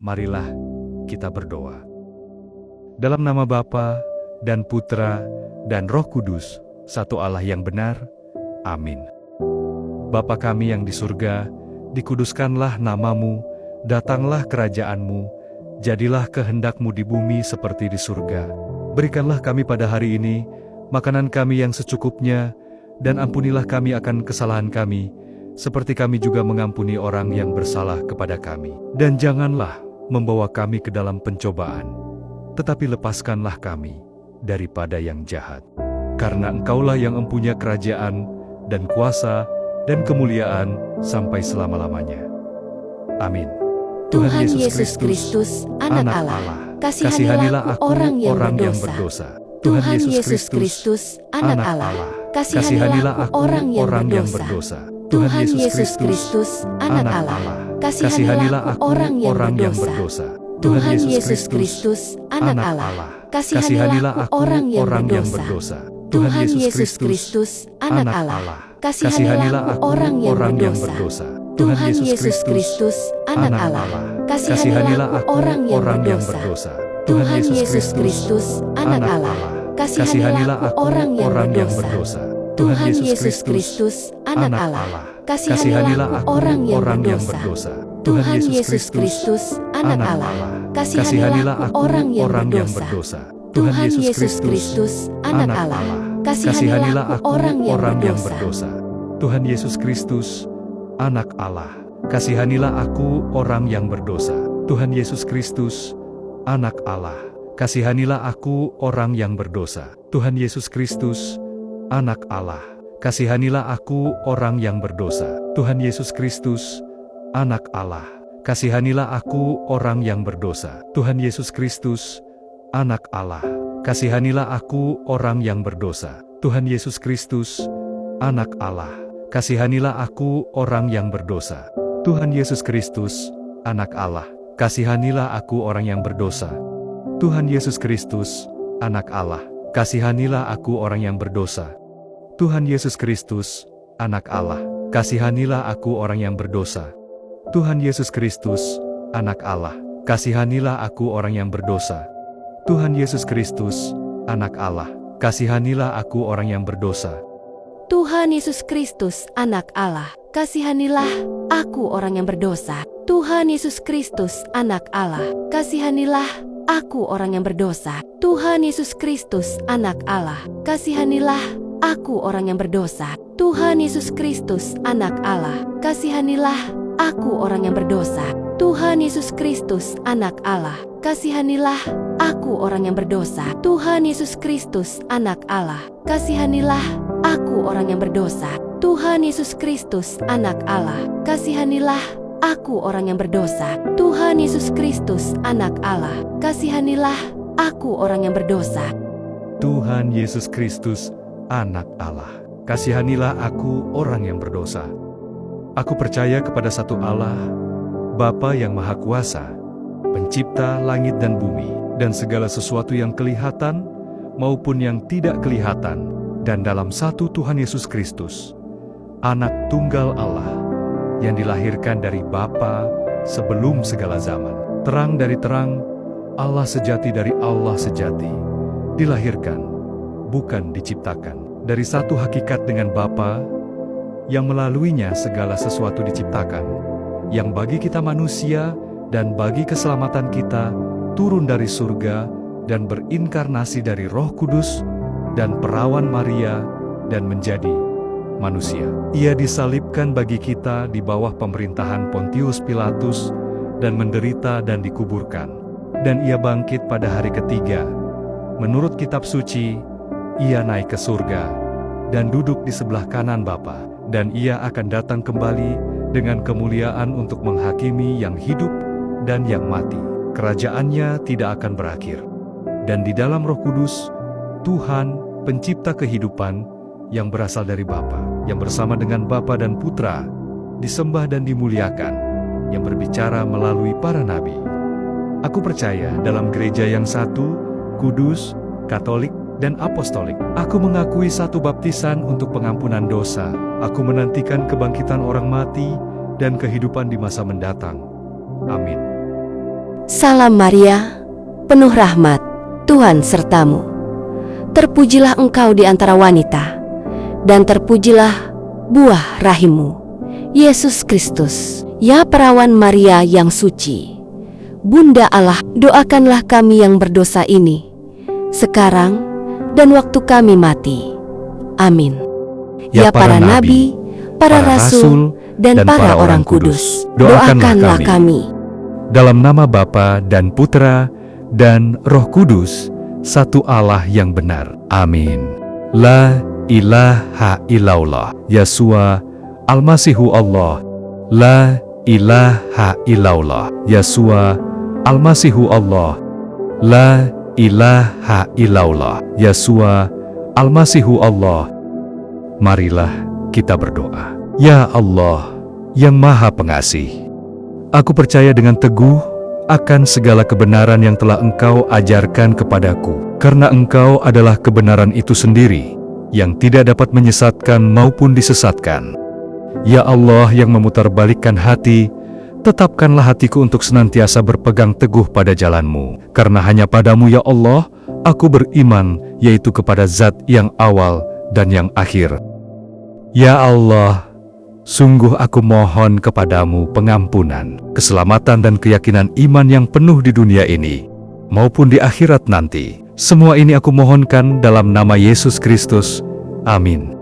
marilah kita berdoa. Dalam nama Bapa dan Putra dan Roh Kudus, satu Allah yang benar. Amin. Bapa kami yang di surga, dikuduskanlah namamu, datanglah kerajaan-Mu, jadilah kehendak-Mu di bumi seperti di surga. Berikanlah kami pada hari ini makanan kami yang secukupnya, dan ampunilah kami akan kesalahan kami, seperti kami juga mengampuni orang yang bersalah kepada kami. Dan janganlah membawa kami ke dalam pencobaan, tetapi lepaskanlah kami daripada yang jahat. Karena Engkaulah yang mempunyai kerajaan, dan kuasa, dan kemuliaan, sampai selama-lamanya. Amin. Tuhan Yesus Kristus, Anak Allah, kasihanilah aku orang yang berdosa. Tuhan Yesus Kristus, Anak Allah, kasihanilah aku orang yang berdosa. Tuhan Yesus Kristus, Anak Allah, kasihanilah aku orang yang berdosa. Tuhan Yesus Kristus, Anak Allah, kasihanilah aku orang yang berdosa. Tuhan Yesus Kristus, Anak Allah, kasihanilah aku orang yang berdosa. Tuhan Yesus Kristus, Anak Allah, kasihanilah aku orang yang berdosa. Tuhan Yesus Kristus, Anak Allah, kasihanilah aku orang yang berdosa. Tuhan Yesus Kristus, Anak Allah, kasihanilah aku orang yang berdosa. Tuhan Yesus Kristus, Anak Allah, kasihanilah aku orang yang berdosa. Tuhan Yesus Kristus, Anak Allah, kasihanilah aku orang yang berdosa. Tuhan Yesus Kristus, Anak Allah, kasihanilah aku orang yang berdosa. Tuhan Yesus Kristus, Anak Allah, kasihanilah aku orang yang berdosa. Tuhan Yesus Kristus, Anak Allah, kasihanilah aku orang yang berdosa. Tuhan Yesus Kristus, Anak Allah, kasihanilah aku orang yang berdosa. Tuhan Yesus Kristus, Anak Allah, kasihanilah aku orang yang berdosa. Tuhan Yesus Kristus, Anak Allah, kasihanilah aku orang yang berdosa. Tuhan Yesus Kristus, Anak Allah, kasihanilah aku orang yang berdosa. Tuhan Yesus Kristus, Anak Allah, kasihanilah aku orang yang berdosa. Tuhan Yesus Kristus, Anak Allah, kasihanilah aku orang yang berdosa. Tuhan Yesus Kristus, Anak Allah, kasihanilah aku orang yang berdosa. Tuhan Yesus Kristus, Anak Allah, kasihanilah aku orang yang berdosa. Tuhan Yesus Kristus, Anak Allah, kasihanilah aku orang yang berdosa. Tuhan Yesus Kristus, Anak Allah, kasihanilah aku orang yang berdosa. Tuhan Yesus Kristus, Anak Allah, kasihanilah aku orang yang berdosa. Tuhan Yesus Kristus, Anak Allah, kasihanilah aku orang yang berdosa. Tuhan Yesus Kristus, Anak Allah, kasihanilah aku orang yang berdosa. Tuhan Yesus Kristus, Anak Allah, kasihanilah aku orang yang berdosa. Tuhan Yesus Kristus, Anak Allah, kasihanilah aku orang yang berdosa. Tuhan Yesus Kristus, Anak Allah, kasihanilah aku orang yang berdosa. Tuhan Yesus Kristus, Anak Allah, kasihanilah aku orang yang berdosa. Aku percaya kepada satu Allah, Bapa yang Maha Kuasa, Pencipta langit dan bumi, dan segala sesuatu yang kelihatan maupun yang tidak kelihatan, dan dalam satu Tuhan Yesus Kristus, Anak Tunggal Allah, yang dilahirkan dari Bapa sebelum segala zaman. Terang dari terang, Allah sejati dari Allah sejati, dilahirkan, bukan diciptakan, dari satu hakikat dengan Bapa, yang melaluinya segala sesuatu diciptakan, yang bagi kita manusia dan bagi keselamatan kita turun dari surga dan berinkarnasi dari Roh Kudus dan perawan Maria dan menjadi manusia. Ia disalibkan bagi kita di bawah pemerintahan Pontius Pilatus dan menderita dan dikuburkan. Dan ia bangkit pada hari ketiga. Menurut kitab suci, ia naik ke surga dan duduk di sebelah kanan Bapa. Dan ia akan datang kembali dengan kemuliaan untuk menghakimi yang hidup dan yang mati. Kerajaannya tidak akan berakhir. Dan di dalam Roh Kudus, Tuhan, pencipta kehidupan, yang berasal dari Bapa, yang bersama dengan Bapa dan Putra, disembah dan dimuliakan, yang berbicara melalui para nabi. Aku percaya dalam gereja yang satu, kudus, katolik, dan apostolik. Aku mengakui satu baptisan untuk pengampunan dosa. Aku menantikan kebangkitan orang mati dan kehidupan di masa mendatang. Amin. Salam Maria, penuh rahmat, Tuhan sertamu. Terpujilah engkau di antara wanita, dan terpujilah buah rahimmu, Yesus Kristus. Ya perawan Maria yang suci, Bunda Allah, doakanlah kami yang berdosa ini, sekarang dan waktu kami mati. Amin. Ya para nabi, para rasul, dan para orang kudus, doakanlah kami. Dalam nama Bapa dan Putra dan Roh Kudus, satu Allah yang benar. Amin. La ilaha illallah, Yesua Al-Masihu Allah. La ilaha illallah, Yesua Al-Masihu Allah. La ilaha illallah, Yesua Al-Masihu Allah. Marilah kita berdoa. Ya Allah yang Maha Pengasih, aku percaya dengan teguh akan segala kebenaran yang telah Engkau ajarkan kepadaku, karena Engkau adalah kebenaran itu sendiri, yang tidak dapat menyesatkan maupun disesatkan. Ya Allah yang memutarbalikkan hati, tetapkanlah hatiku untuk senantiasa berpegang teguh pada jalan-Mu, karena hanya Padamu ya Allah, aku beriman, yaitu kepada Zat yang awal dan yang akhir. Ya Allah, sungguh aku mohon kepadamu pengampunan, keselamatan dan keyakinan iman yang penuh di dunia ini, maupun di akhirat nanti. Semua ini aku mohonkan dalam nama Yesus Kristus. Amin.